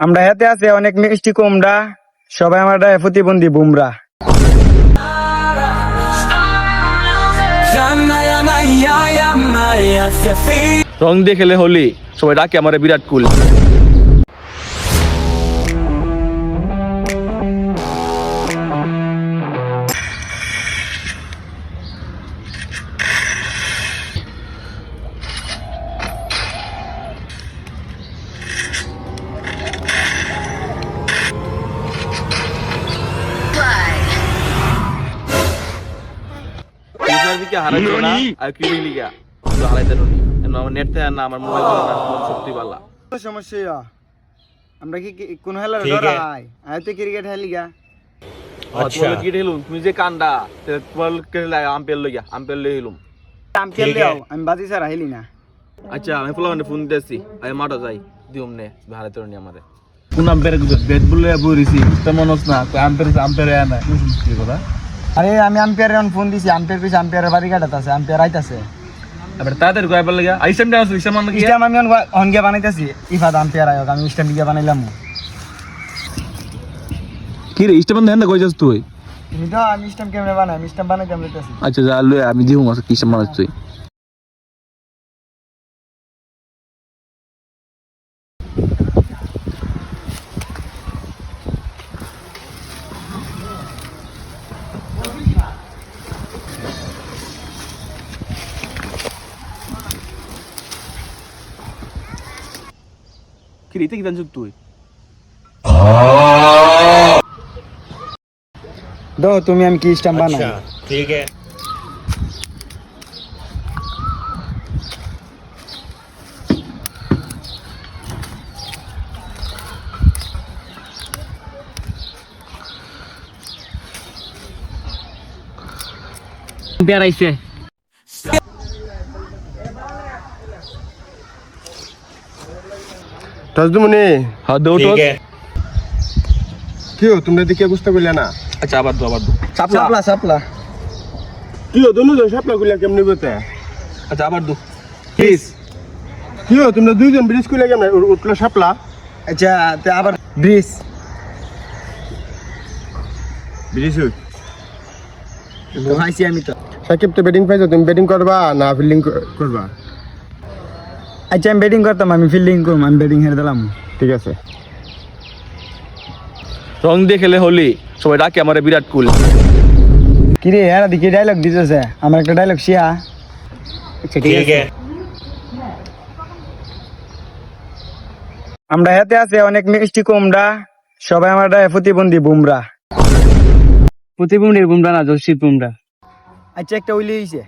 আমরা হাতে আছে অনেক মিষ্টি কুমড়া, সবাই আমরা প্রতিবন্ধী বুমরা। রং দিয়ে খেলে হোলি, সবাই ডাকে আমার বিরাট কুল। সমস্যা আমরা কি কোন হেলার ডরাই আয়তে ক্রিকেট হেলি গা। তুমি যে কান্দা আম্পায়ার লইয়া আম্পায়ার লই হিলুম। আম্পায়ার লিয়াও, আমি বাজি ছাড়া হেলি না। আচ্ছা আমি ফুলামানে ফোন দিতেছি, আমি মাঠে যাই দিউম নে ভারত তরুণী আমারে কোন আম্পায়ার ব্যাট বলে বইরিছি তেমন না আম্পায়ার আনা কি কথা। আরে আমি আম্পায়ার ফোন দিছি, আম্পায়ার পিছে আম্পায়ারের বাড়ি কাটাতাছে, আম্পায়ার আইতাছে। আবার তাদের কয়বার লাগা আইসেম ডান্স ইসেম মান কি আমি অনগে বানাইতাছি, ইফাদ আম্পায়ার আয়োগ আমি স্ট্যাম্প গিয়া বানাইলাম। কি রে ইস্টেম দেন না কই যাস তুই? তুমি তো আমি স্ট্যাম্প কেমনে বানাই, আমি স্ট্যাম্প বানাইতে আমরাইতাছি। আচ্ছা যা লই আমি দিমু মাস কি ইস্টেম বানাস তুই। কি রে কি দান তুই? দো তুমি আমি কি স্ট্যাম্প বানাই। ठीक है। আম্পায়ার আইছে। তাজদুমনি হ্যাঁ দো তো। ठीक है। কি হো তোমরা দিকে বুঝতে পারলে না? আচ্ছা আবার দো সাপলা সাপলা কি হো দুনো জন সাপলা গুলা কেমনে বতে? আচ্ছা আবার দো প্লিজ। কি হো তোমরা দুইজন ব্রিজ কইলা কেমনে উঠলো সাপলা? আচ্ছা তে আবার ব্রিজ ব্রিজ হই। তো হাইছি আমি তো। সাকিব তো ব্যাটিং পাইছো, তুমি ব্যাটিং করবা না ফিল্ডিং করবা? আচ্ছা আমি ব্যাটিং করতাম, আমি ফিল্ডিং করব, আমি ব্যাটিং হেরে দিলাম। ঠিক আছে। রং দিয়ে খেলে হোলি, সবাই ডাকে আমার বিরাট কুল। কি রে এরা দিকে ডায়লগ দিতেছে, আমার একটা ডায়লগ শিয়া। আচ্ছা ঠিক ठीक আছে। है। আমরা হাতে আছে অনেক মিষ্টি কুমড়া, সবাই আমরা প্রতিবন্ধী বুমরা। প্রতিবন্ধীর বুমরা না, জসির বুমরা। আচ্ছা একটা উইলি হইছে।